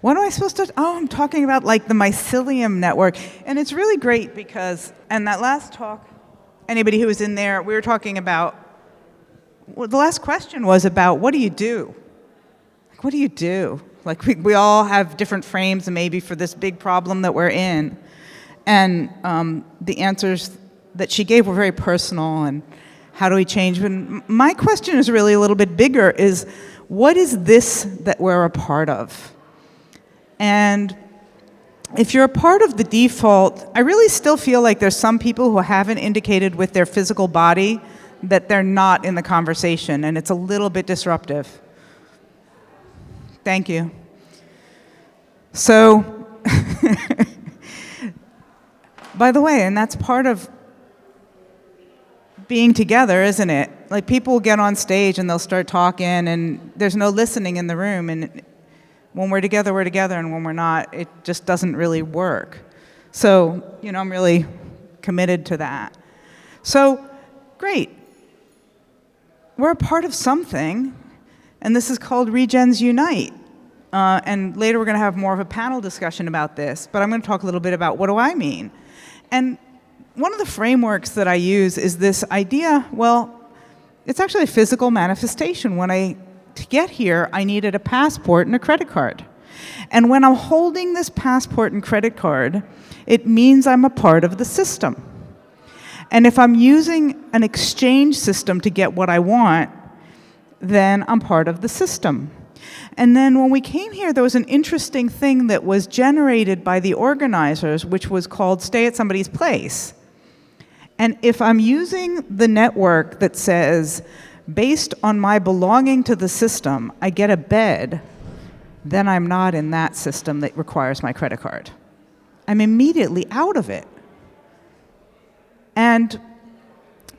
What am I supposed to? Oh, I'm talking about like the Mycelium network. And it's really great because, and that last talk, anybody who was in there, we were talking about, well, the last question was about what do you do? Like, what do you do? Like we all have different frames maybe for this big problem that we're in. And the answers that she gave were very personal and how do we change? But my question is really a little bit bigger is, what is this that we're a part of? And if you're a part of the default, I really still feel like there's some people who haven't indicated with their physical body that they're not in the conversation, and it's a little bit disruptive. Thank you. So, by the way, and that's part of being together, isn't it? Like people will get on stage and they'll start talking and there's no listening in the room, and when we're together, and when we're not, it just doesn't really work. So, I'm really committed to that. So, great. We're a part of something, and this is called Regens Unite. And later we're going to have more of a panel discussion about this, but I'm going to talk a little bit about what do I mean. And one of the frameworks that I use is this idea, well, it's actually a physical manifestation. To get here, I needed a passport and a credit card. And when I'm holding this passport and credit card, it means I'm a part of the system. And if I'm using an exchange system to get what I want, then I'm part of the system. And then when we came here, there was an interesting thing that was generated by the organizers, which was called stay at somebody's place. And if I'm using the network that says, based on my belonging to the system, I get a bed, then I'm not in that system that requires my credit card. I'm immediately out of it. And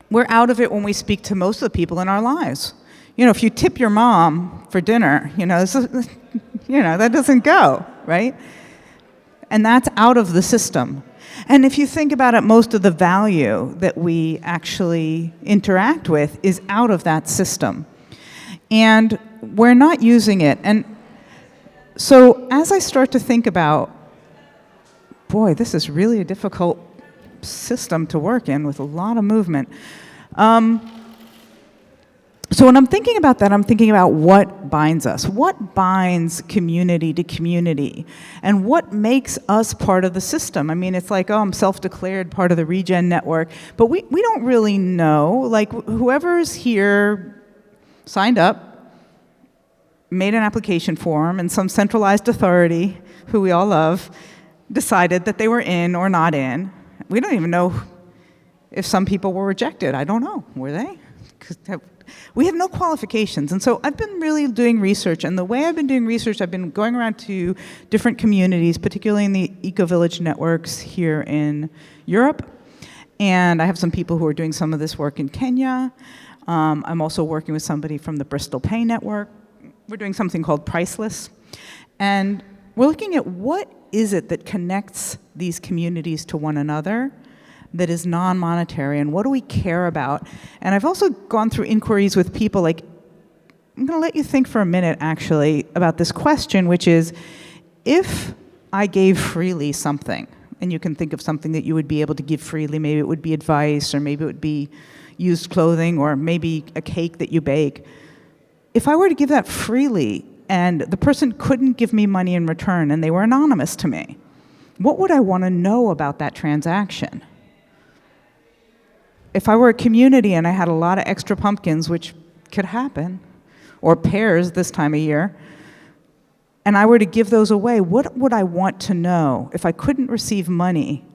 we're out of it when we speak to most of the people in our lives. If you tip your mom for dinner, that doesn't go, right? And that's out of the system. And if you think about it, most of the value that we actually interact with is out of that system. And we're not using it. And so as I start to think about, boy, this is really a difficult system to work in with a lot of movement. So when I'm thinking about that, I'm thinking about what binds us. What binds community to community? And what makes us part of the system? I mean, it's like, I'm self-declared part of the Regen network. But we don't really know. Like, whoever's here signed up, made an application form, and some centralized authority, who we all love, decided that they were in or not in. We don't even know if some people were rejected. I don't know. Were they? We have no qualifications. And so I've been really doing research. And the way I've been doing research, I've been going around to different communities, particularly in the eco-village networks here in Europe. And I have some people who are doing some of this work in Kenya. I'm also working with somebody from the Bristol Pay Network. We're doing something called Priceless. And we're looking at what is it that connects these communities to one another that is non-monetary, and what do we care about? And I've also gone through inquiries with people, like, I'm going to let you think for a minute, actually, about this question, which is, if I gave freely something, and you can think of something that you would be able to give freely, maybe it would be advice, or maybe it would be used clothing, or maybe a cake that you bake. If I were to give that freely, and the person couldn't give me money in return, and they were anonymous to me, what would I want to know about that transaction? If I were a community and I had a lot of extra pumpkins, which could happen, or pears this time of year, and I were to give those away, what would I want to know? If I couldn't receive money,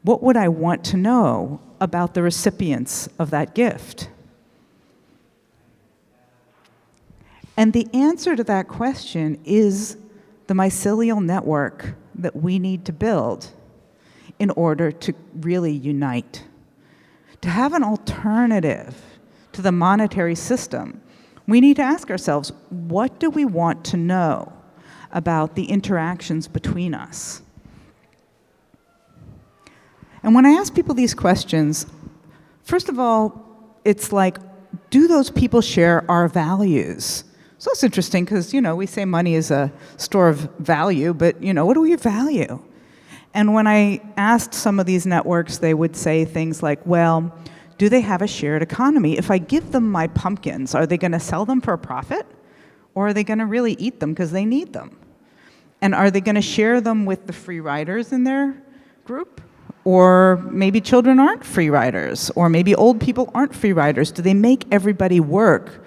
what would I want to know about the recipients of that gift? And the answer to that question is the mycelial network that we need to build in order to really unite. To have an alternative to the monetary system, we need to ask ourselves, what do we want to know about the interactions between us? And when I ask people these questions, first of all, it's like, do those people share our values? So it's interesting because, we say money is a store of value, but, what do we value? And when I asked some of these networks, they would say things like, well, do they have a shared economy? If I give them my pumpkins, are they going to sell them for a profit? Or are they going to really eat them because they need them? And are they going to share them with the free riders in their group? Or maybe children aren't free riders, or maybe old people aren't free riders. Do they make everybody work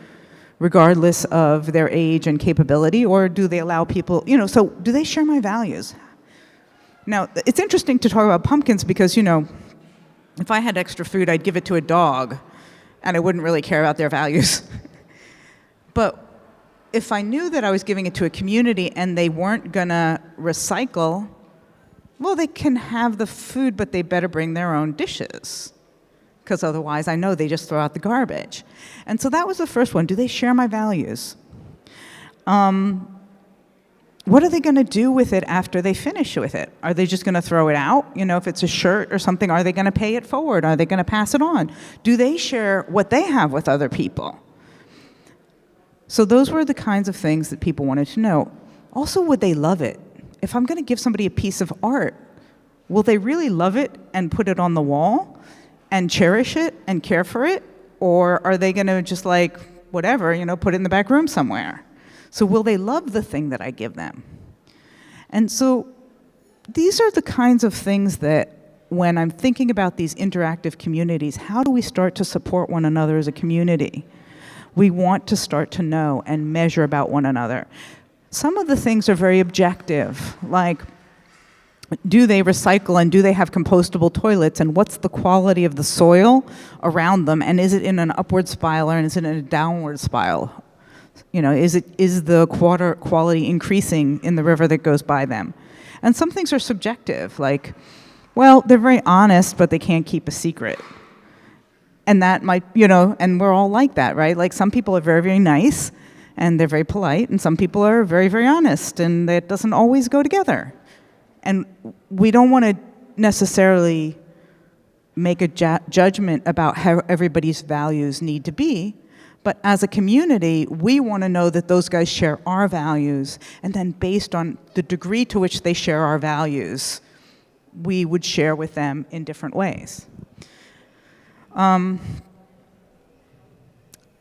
regardless of their age and capability, or do they allow people, so do they share my values? Now, it's interesting to talk about pumpkins because, if I had extra food, I'd give it to a dog, and I wouldn't really care about their values. But if I knew that I was giving it to a community and they weren't going to recycle, well, they can have the food, but they better bring their own dishes, because otherwise I know they just throw out the garbage. And so that was the first one. Do they share my values? What are they going to do with it after they finish with it? Are they just going to throw it out? If it's a shirt or something, are they going to pay it forward? Are they going to pass it on? Do they share what they have with other people? So those were the kinds of things that people wanted to know. Also, would they love it? If I'm going to give somebody a piece of art, will they really love it and put it on the wall and cherish it and care for it? Or are they going to just whatever, put it in the back room somewhere? So will they love the thing that I give them? And so these are the kinds of things that when I'm thinking about these interactive communities, how do we start to support one another as a community? We want to start to know and measure about one another. Some of the things are very objective, like do they recycle and do they have compostable toilets, and what's the quality of the soil around them, and is it in an upward spiral or is it in a downward spiral? Is the water quality increasing in the river that goes by them? And some things are subjective, like, well, they're very honest, but they can't keep a secret. And that might, and we're all like that, right? Like some people are very, very nice, and they're very polite, and some people are very, very honest, and that doesn't always go together. And we don't want to necessarily make a judgment about how everybody's values need to be, but as a community, we want to know that those guys share our values, and then based on the degree to which they share our values, we would share with them in different ways.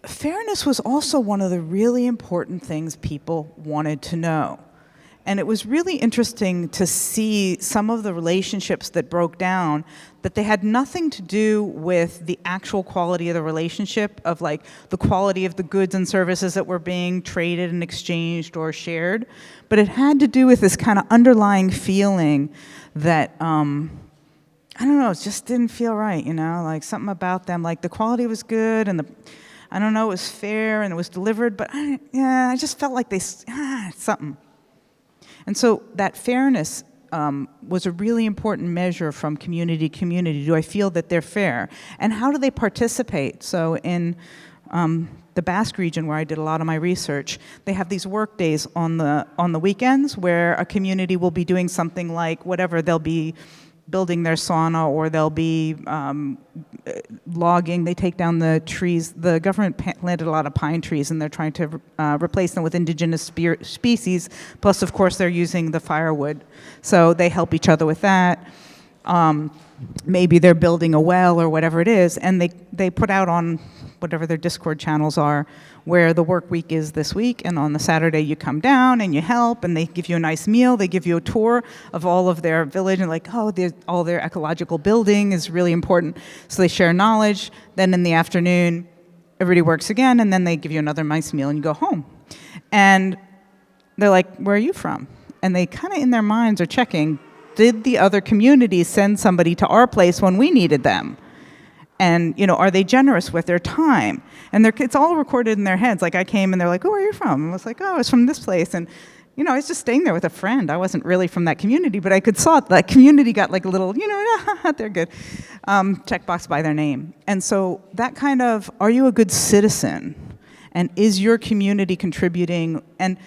Fairness was also one of the really important things people wanted to know. And it was really interesting to see some of the relationships that broke down, that they had nothing to do with the actual quality of the relationship, of the quality of the goods and services that were being traded and exchanged or shared, but it had to do with this kind of underlying feeling that, I don't know, it just didn't feel right, something about them, the quality was good and it was fair and it was delivered, but I just felt like something. And so that fairness was a really important measure from community to community. Do I feel that they're fair? And how do they participate? So in the Basque region, where I did a lot of my research, they have these work days on the weekends where a community will be doing something like whatever. They'll be building their sauna, or they'll be logging. They take down the trees. The government planted a lot of pine trees, and they're trying to replace them with indigenous species. Plus, of course, they're using the firewood. So they help each other with that. Maybe they're building a well or whatever it is, and they put out on whatever their Discord channels are, where the work week is this week, and on the Saturday you come down and you help, and they give you a nice meal, they give you a tour of all of their village, and all their ecological building is really important, so they share knowledge. Then in the afternoon, everybody works again, and then they give you another nice meal and you go home. And they're like, where are you from? And they kind of in their minds are checking, did the other communities send somebody to our place when we needed them? And, are they generous with their time? And it's all recorded in their heads. I came and they're like, oh, where are you from? And I was like, oh, I was from this place. And, I was just staying there with a friend. I wasn't really from that community, but I could saw that community got a little, they're good, checkbox by their name. And so that kind of, are you a good citizen? And is your community contributing? And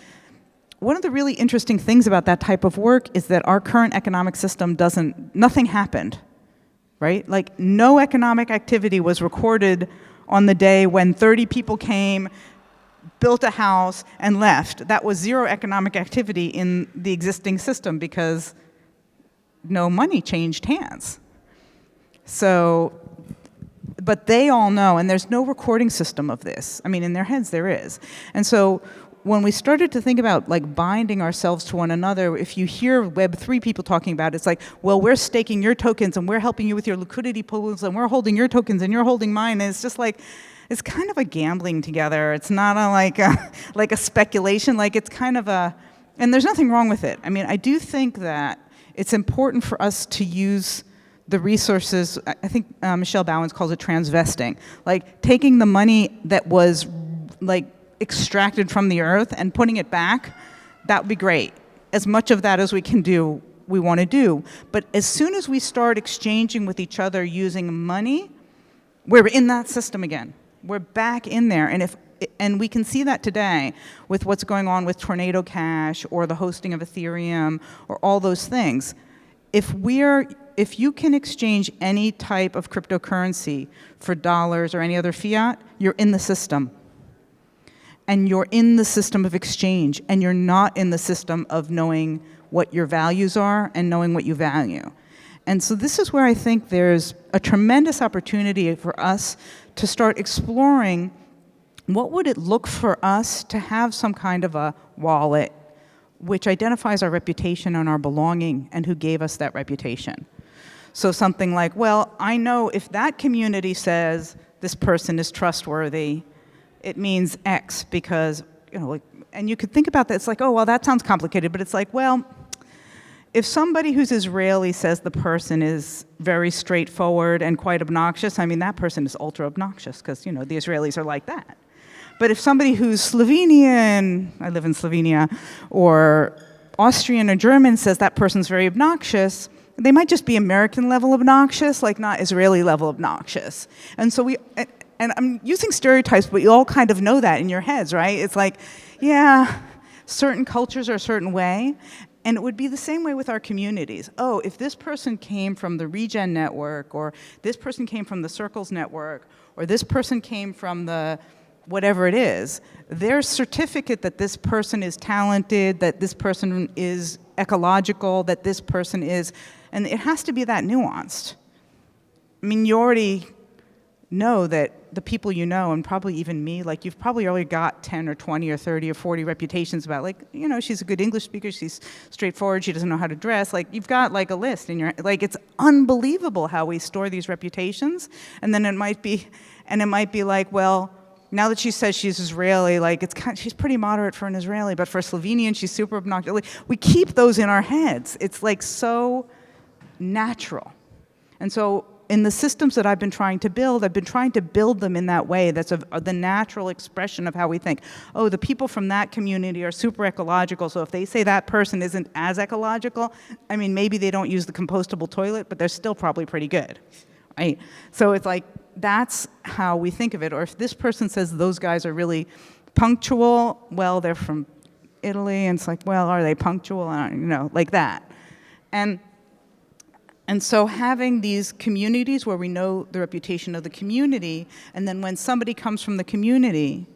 one of the really interesting things about that type of work is that our current economic system nothing happened. Right? No economic activity was recorded on the day when 30 people came, built a house, and left. That was zero economic activity in the existing system because no money changed hands. So, but they all know, and there's no recording system of this. I mean, in their heads there is. And so when we started to think about like binding ourselves to one another, if you hear Web3 people talking about it, it's like, well, we're staking your tokens and we're helping you with your liquidity pools and we're holding your tokens and you're holding mine. And it's just like, it's kind of a gambling together. It's not like a speculation. Like it's kind of a, and there's nothing wrong with it. I mean, I do think that it's important for us to use the resources. I think Michelle Bowens calls it transvesting, like taking the money that was like extracted from the earth and putting it back. That would be great. As much of that as we can do, we want to do. But as soon as we start exchanging with each other using money, we're in that system again. We're back in there, and we can see that today with what's going on with Tornado Cash or the hosting of Ethereum or all those things. If you can exchange any type of cryptocurrency for dollars or any other fiat, you're in the system. And you're in the system of exchange, and you're not in the system of knowing what your values are and knowing what you value. And so this is where I think there's a tremendous opportunity for us to start exploring what would it look for us to have some kind of a wallet which identifies our reputation and our belonging and who gave us that reputation. So something like, well, I know if that community says this person is trustworthy, it means X because, like, and you could think about that, it's like, oh, well, that sounds complicated, but it's like, well, if somebody who's Israeli says the person is very straightforward and quite obnoxious, I mean, that person is ultra obnoxious because, the Israelis are like that. But if somebody who's Slovenian, I live in Slovenia, or Austrian or German says that person's very obnoxious, they might just be American level obnoxious, like not Israeli level obnoxious. And so and I'm using stereotypes, but you all kind of know that in your heads, right? It's like, yeah, certain cultures are a certain way. And it would be the same way with our communities. Oh, if this person came from the Regen network, or this person came from the Circles network, or this person came from the whatever it is, their certificate that this person is talented, that this person is ecological, that this person is, and it has to be that nuanced. I mean, you already know that the people you know, and probably even me, like you've probably already got 10 or 20 or 30 or 40 reputations about, like, she's a good English speaker, she's straightforward, she doesn't know how to dress. Like, you've got like a list in your, like, it's unbelievable how we store these reputations. And then it might be like, well, now that she says she's Israeli, like she's pretty moderate for an Israeli, but for a Slovenian, she's super obnoxious. Like, we keep those in our heads. It's like so natural. And so in the systems that I've been trying to build them in that way. That's the natural expression of how we think. Oh, the people from that community are super ecological, so if they say that person isn't as ecological, I mean, maybe they don't use the compostable toilet, but they're still probably pretty good, right? So it's like, that's how we think of it. Or if this person says those guys are really punctual, well, they're from Italy, and it's like, well, are they punctual? Like that. And so having these communities where we know the reputation of the community, and then when somebody comes from the community,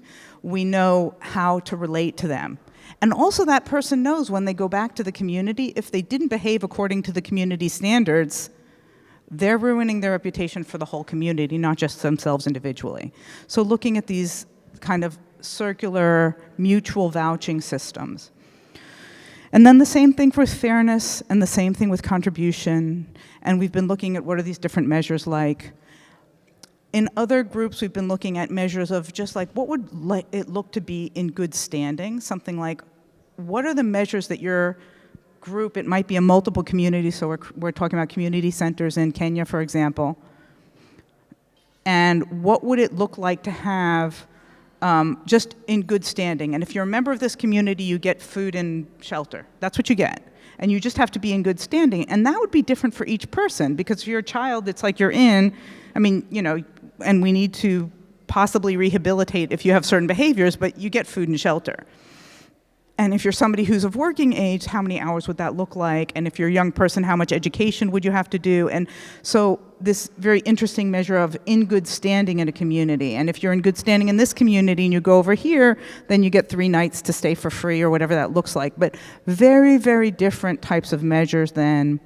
we know how to relate to them. And also that person knows when they go back to the community, if they didn't behave according to the community standards, they're ruining their reputation for the whole community, not just themselves individually. So looking at these kind of circular mutual vouching systems. And then the same thing with fairness, and the same thing with contribution. And we've been looking at what are these different measures like. In other groups, we've been looking at measures of just like, what would it look to be in good standing? Something like, what are the measures that your group, it might be a multiple community, so we're talking about community centers in Kenya, for example. And what would it look like to have just in good standing? And if you're a member of this community, you get food and shelter. That's what you get. And you just have to be in good standing. And that would be different for each person, because if you're a child, it's like you're in, and we need to possibly rehabilitate if you have certain behaviors, but you get food and shelter. And if you're somebody who's of working age, how many hours would that look like? And if you're a young person, how much education would you have to do? And so this very interesting measure of in good standing in a community. And if you're in good standing in this community and you go over here, then you get 3 nights to stay for free or whatever that looks like. But very, very different types of measures than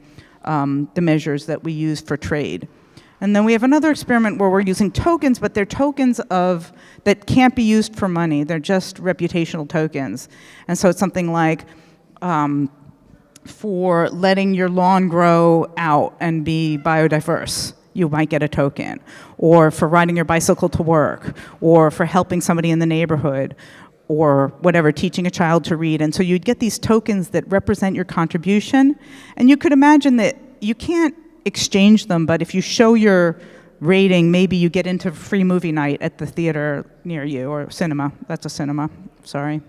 the measures that we use for trade. And then we have another experiment where we're using tokens, but they're tokens that can't be used for money. They're just reputational tokens. And so it's something like for letting your lawn grow out and be biodiverse, you might get a token. Or for riding your bicycle to work, or for helping somebody in the neighborhood, or whatever, teaching a child to read. And so you'd get these tokens that represent your contribution. And you could imagine that you can't exchange them, but if you show your rating, maybe you get into free movie night at the theater near you, or cinema. That's a cinema, sorry.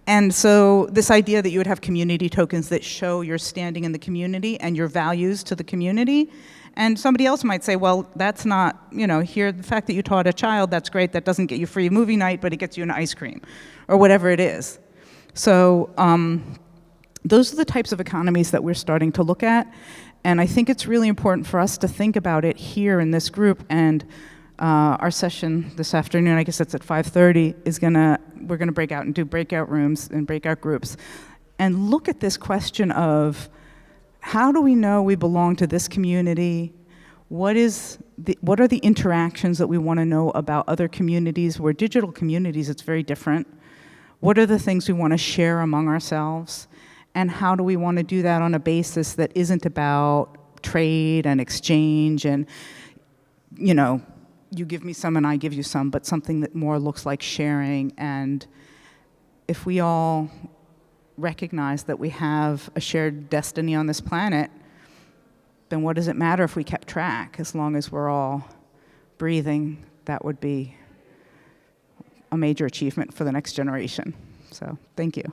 And so this idea that you would have community tokens that show your standing in the community and your values to the community. And somebody else might say, well, that's not, here, the fact that you taught a child, that's great. That doesn't get you free movie night, but it gets you an ice cream, or whatever it is. So those are the types of economies that we're starting to look at. And I think it's really important for us to think about it here in this group. And our session this afternoon, I guess it's at 5:30, we're gonna break out and do breakout rooms and breakout groups. And look at this question of, how do we know we belong to this community? What are the interactions that we want to know about other communities? We're digital communities, it's very different. What are the things we want to share among ourselves? And how do we want to do that on a basis that isn't about trade and exchange and, you give me some and I give you some, but something that more looks like sharing. And if we all recognize that we have a shared destiny on this planet, then what does it matter if we kept track? As long as we're all breathing, that would be a major achievement for the next generation. So, thank you.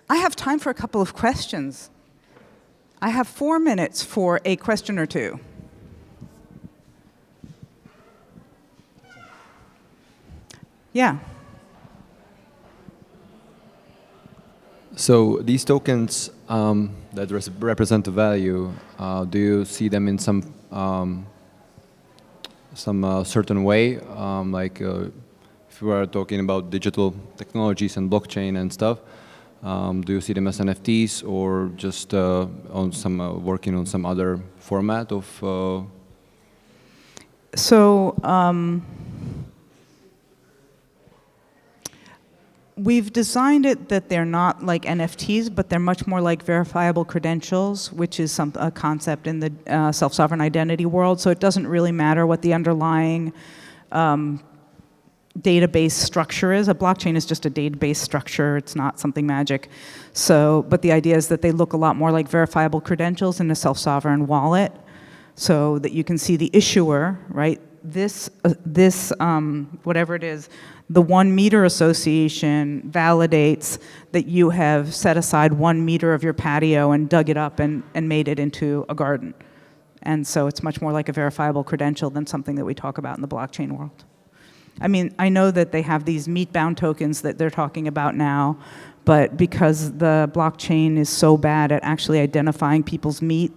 I have time for a couple of questions. I have 4 minutes for a question or two. Yeah. So these tokens that represent the value, do you see them in some certain way? If we are talking about digital technologies and blockchain and stuff, do you see them as NFTs or just on some working on some other format of? We've designed it that they're not like NFTs, but they're much more like verifiable credentials, which is a concept in the self-sovereign identity world. So it doesn't really matter what the underlying database structure is. A blockchain is just a database structure. It's not something magic. But the idea is that they look a lot more like verifiable credentials in a self-sovereign wallet, so that you can see the issuer, right? This whatever it is, the 1 meter association validates that you have set aside 1 meter of your patio and dug it up and made it into a garden. And so it's much more like a verifiable credential than something that we talk about in the blockchain world. I mean, I know that they have these meat-bound tokens that they're talking about now, but because the blockchain is so bad at actually identifying people's meat,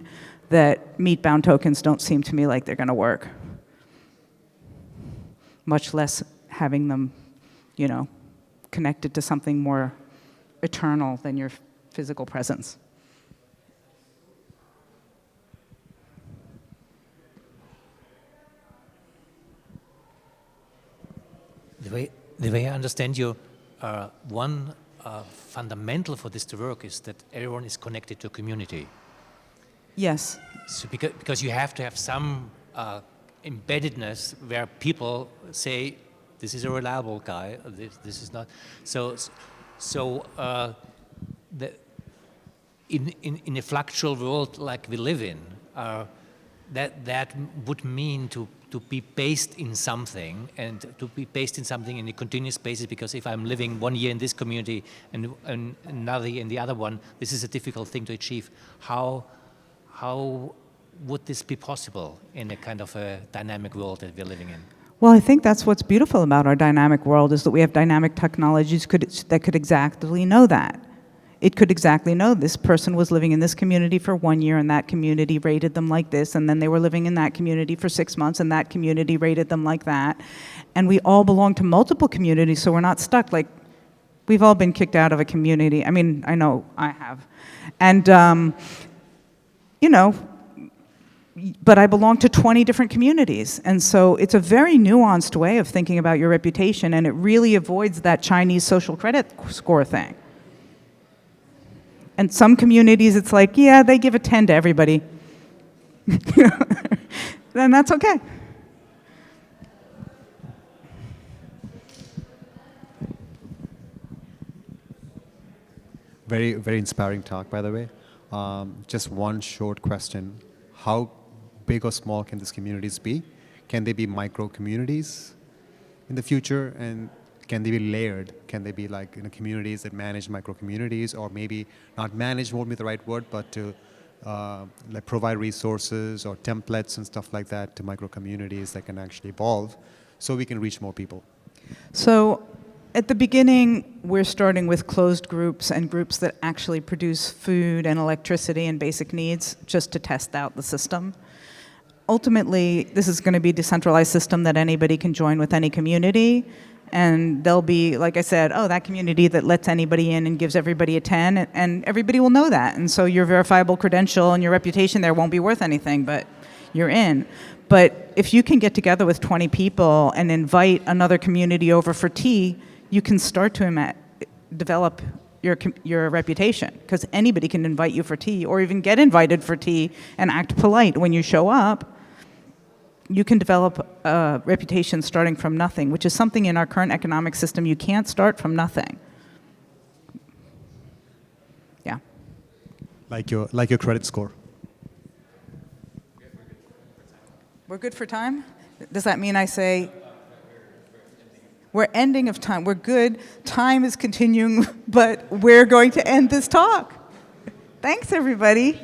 that meat-bound tokens don't seem to me like they're gonna work. Much less having them, connected to something more eternal than your physical presence. The way I understand you, one fundamental for this to work is that everyone is connected to a community. Yes. So because you have to have some embeddedness where people say, this is a reliable guy, this is not. In a fluctual world like we live in, that would mean to be based in something, and to be based in something in a continuous basis, because if I'm living 1 year in this community and another year in the other one, this is a difficult thing to achieve. How how would this be possible in a kind of a dynamic world that we're living in? Well, I think that's what's beautiful about our dynamic world is that we have dynamic technologies that could exactly know that. It could exactly know this person was living in this community for 1 year and that community rated them like this, and then they were living in that community for 6 months and that community rated them like that. And we all belong to multiple communities, so we're not stuck. Like, we've all been kicked out of a community. I mean, I know I have. And, you know, but I belong to 20 different communities. And so it's a very nuanced way of thinking about your reputation, and it really avoids that Chinese social credit score thing. And some communities, it's like, yeah, they give a 10 to everybody. Then that's okay. Very, very inspiring talk, by the way. Just one short question. How big or small can these communities be? Can they be micro communities in the future? And can they be layered? Can they be like communities that manage micro communities, or maybe not manage won't be the right word, but to like provide resources or templates and stuff like that to micro communities that can actually evolve so we can reach more people? So at the beginning, we're starting with closed groups and groups that actually produce food and electricity and basic needs just to test out the system. Ultimately, this is going to be a decentralized system that anybody can join with any community. And there'll be, like I said, oh, that community that lets anybody in and gives everybody a 10, and everybody will know that. And so your verifiable credential and your reputation there won't be worth anything, but you're in. But if you can get together with 20 people and invite another community over for tea, you can start to develop your reputation, because anybody can invite you for tea or even get invited for tea and act polite when you show up. You can develop a reputation starting from nothing, which is something in our current economic system you can't start from nothing. Yeah. Like your credit score. We're good for time? Does that mean I say we're ending of time? We're good. Time is continuing, but we're going to end this talk. Thanks, everybody.